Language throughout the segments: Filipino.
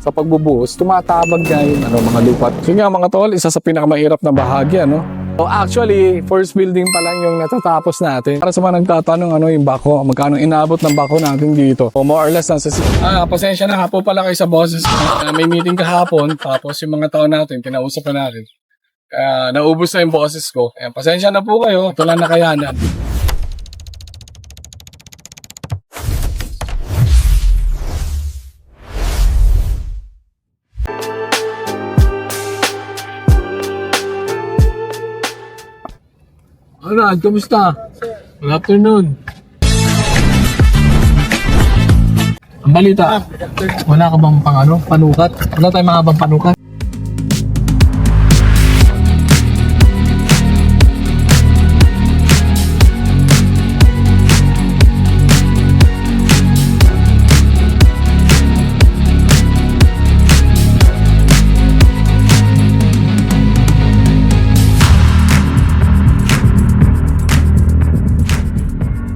sa pagbubuhos, tumatabag nga yung mga lupa. Kasi nga mga tol, isa sa pinakamahirap na bahagi, So actually, first building pa lang yung natatapos natin. Para sa mga nagtatanong yung bako, magkano inabot ng bako natin dito. O more or less nasa pasensya na po pala kayo sa bosses. May meeting kahapon, tapos yung mga tao natin, kinausap na natin. Kaya naubos na yung bosses ko. Kaya pasensya na po kayo, ito lang nakayanan. Arad, kamusta? Good afternoon. Ang balita, wala ka bang panukat? Wala tayong mga panukat?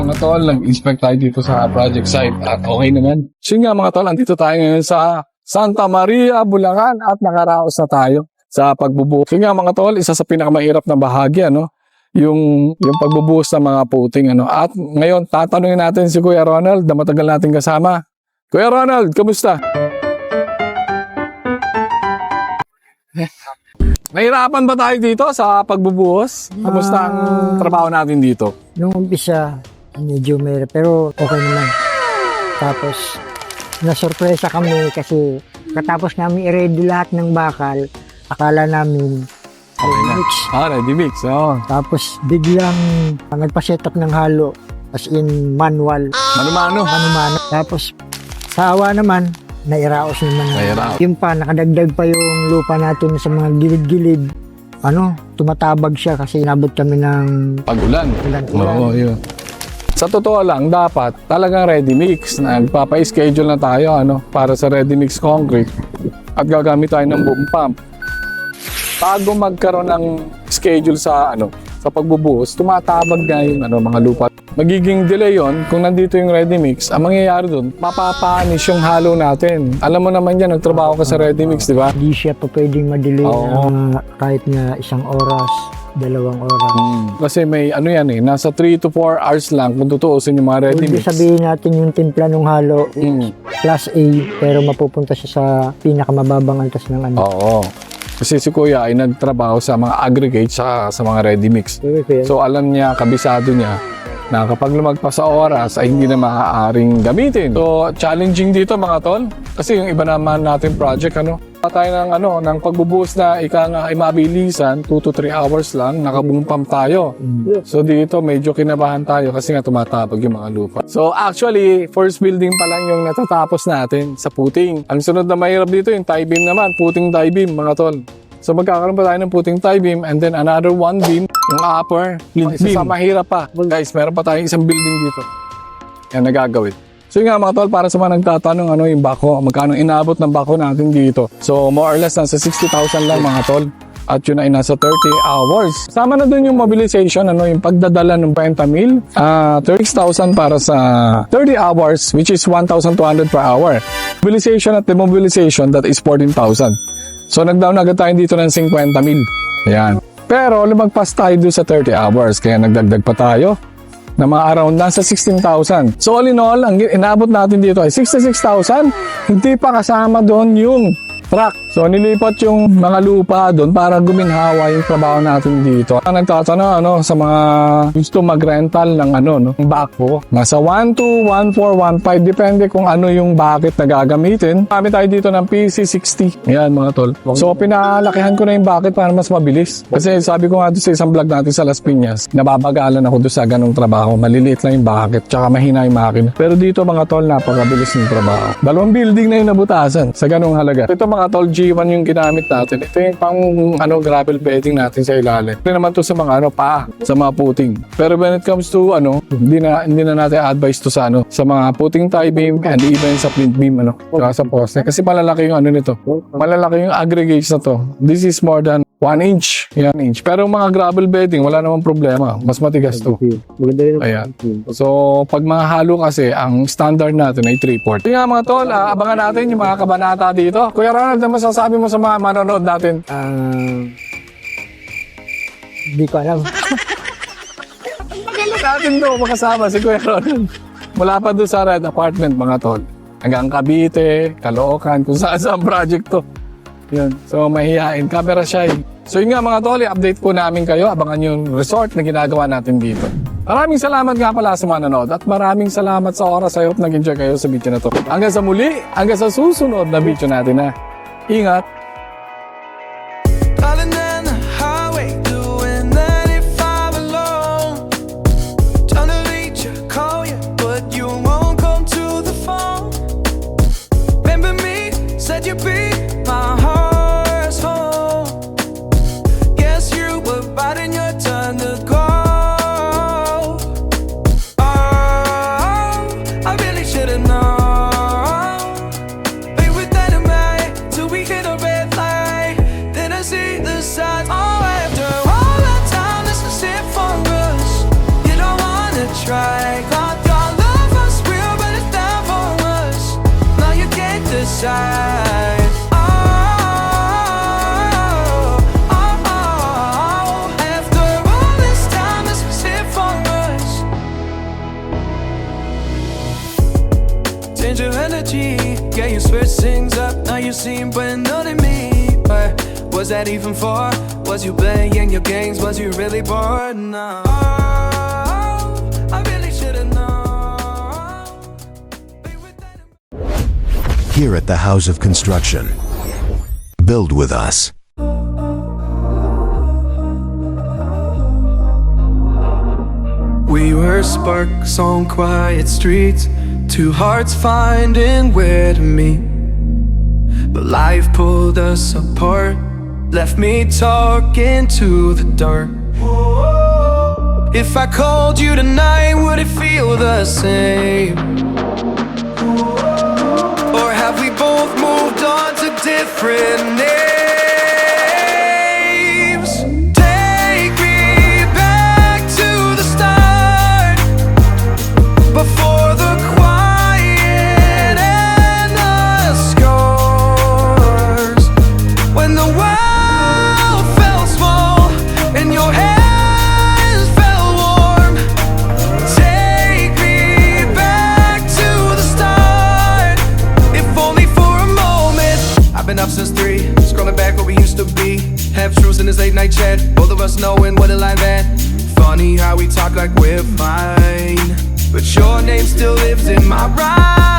Mga tol, nag-inspect tayo dito sa project site at okay naman. So nga mga tol, andito tayo ngayon sa Santa Maria, Bulacan at nakaraos na tayo sa pagbubuhos. So nga mga tol, isa sa pinakamahirap na bahagi, yung pagbubuhos ng mga puting, At ngayon, tatanungin natin si Kuya Ronald na matagal natin kasama. Kuya Ronald, kamusta? Nahirapan ba tayo dito sa pagbubuhos? Kamusta ang trabaho natin dito? Nung umpisa, medyo may pero okay naman. Tapos, nasurpresa kami kasi katapos namin i-ready lahat ng bakal, akala namin Okay na. mix. Ready mix. Tapos, biglang nagpa-set up ng halo, as in manual, Mano-mano. mano-mano. Tapos, sa awa naman, nairaos naman. Nairaos. Yun pa, nakadagdag pa yung lupa natin sa mga gilid-gilid. Tumatabag siya kasi inabot kami ng Pag-ulan. ulan-ulan. Oo, yun. Sa totoo lang, dapat talagang ready mix. Nagpapa-schedule na tayo para sa ready mix concrete at gagamit tayo ng boom pump. Bago magkaroon ng schedule sa pagbubuhos, tumatabag nga yung mga lupa. Magiging delay yon kung nandito yung ready mix. Ang mangyayari doon, mapapanis yung halo natin. Alam mo naman yan, nagtrabaho ka sa ready mix, di ba? Hindi siya pa pwedeng madelay Oo. kahit nga 1 oras, 2 oras. Kasi may nasa 3 to 4 hours lang kung tutuusin yung mga ready Hindi mix. sabihin natin yung timpla ng halo plus A pero mapupunta siya sa pinakamababang antas ng Oo. Kasi si Kuya ay nagtrabaho sa mga aggregate sa mga ready mix. So alam niya, kabisado niya na kapag lumagpas sa oras ay hindi na maaaring gamitin. So challenging dito mga tol. Kasi yung iba naman natin project tayo ng pagbubuhos na ay mabilisan 2 to 3 hours lang, naka-boom pump tayo. So dito medyo kinabahan tayo kasi nga tumatabag yung mga lupa. So actually, first building pa lang yung natatapos natin sa puting. Ang sunod na mahirap dito yung tie beam naman, puting tie beam mga tol. So magkakaroon pa tayo ng puting tie beam and then another one beam, yung upper flint beam. Isa sa mahirap pa. Guys, meron pa tayong isang building dito. Yan nagagawin. So yun nga mga tol, para sa mga nagtatanong yung bako, magkano inabot ng bako natin dito. So more or less nasa 60,000 lang mga tol. At yun ay nasa 30 hours. Sama na dun yung mobilization, yung pagdadala ng 20 mil. 36,000 para sa 30 hours, which is 1,200 per hour. Mobilization at demobilization, that is 14,000. So nag-down agad tayo dito ng 50 mil. Ayan. Pero lumagpas tayo doon sa 30 hours, kaya nagdagdag pa tayo na mga around nasa 16,000. So all in all, ang inabot natin dito ay 66,000. Hindi pa kasama doon yung truck. So nilipat yung mga lupa doon para guminhawa yung trabaho natin dito. Ang nagtatanong sa mga gusto mag-rental ng ng backhoe, nasa 1 to 1,415 depende kung yung bucket na gagamitin. Kami tayo dito ng PC60. Yan mga tol. So pinalakihan ko na yung bucket para mas mabilis. Kasi sabi ko nga doon sa isang vlog natin sa Las Piñas, nababagalan ako doon sa ganong trabaho. Maliliit lang yung bucket, tsaka mahina yung makina. Pero dito mga tol, napakabilis ng trabaho. 2 building na yung nabutasan sa ganong halaga. Ito mga tol, G1 yung ginamit natin. Ito yung pang gravel bedding natin sa ilalim. Ito naman to sa mga paa, sa mga puting. Pero when it comes to hindi na natin advise to sa sa mga puting tie beam and even sa flint beam saka sa poste. Kasi malalaki yung nito. Malalaki yung aggregates na to. This is more than 1 inch. Yan, inch. Pero yung mga gravel bedding, wala namang problema. Mas matigas to. Maganda rin. Ayan. So, pag mga halo kasi, ang standard natin ay 3/4. Yung nga mga tol, abangan natin yung mga kabanata dito. Kuya Ronald, ano masasabi mo sa mga manonood natin? Hindi ko alam. Magaling natin doon makasama si Kuya Ronald. Mula pa doon sa Red Apartment, mga tol. Hanggang Cavite, Caloocan, kung saan sa project to. Yun. So, mahihain. Camera shy. So, yun nga mga tol, i-update po namin kayo. Abangan yung resort na ginagawa natin dito. Maraming salamat nga pala sa mga nanood at maraming salamat sa oras. I hope nag-enjoy kayo sa video na to. Hanggang sa muli, hanggang sa susunod na video natin na. Ingat! Darling, down the highway, doing 95 alone. Trying to reach you, call you, but you won't come to the phone. Remember me, said you'd be my heart's home. Guess you were biting your turn to go. Oh, I really should've known. Play with dynamite till we hit a red light. Then I see the signs. Oh, after all that time, this is it for us. You don't wanna try. Thought your love was real, but it's not for us. Now you can't decide. After all this time, this is it for us. Change your energy, yeah, you switch things up. Now you seem brand new to me. But was that even for? Was you playing your games? Was you really bored? No. I really should've known. Play with that. Here at the House of Construction. Build with us. We were sparks on quiet streets, two hearts finding where to meet. But life pulled us apart, left me talking to the dark. If I called you tonight, would it feel the same? Or have we both moved on to different names? Take me back to the start, before the quiet and the scars. When the world felt small and your hands felt warm. Take me back to the start, if only for a moment. I've been up since 3, scrolling back where we used to be. Half truths in this late night chat, both of us knowing what it like that. Funny how we talk like we're fine, but your name still lives in my rhyme.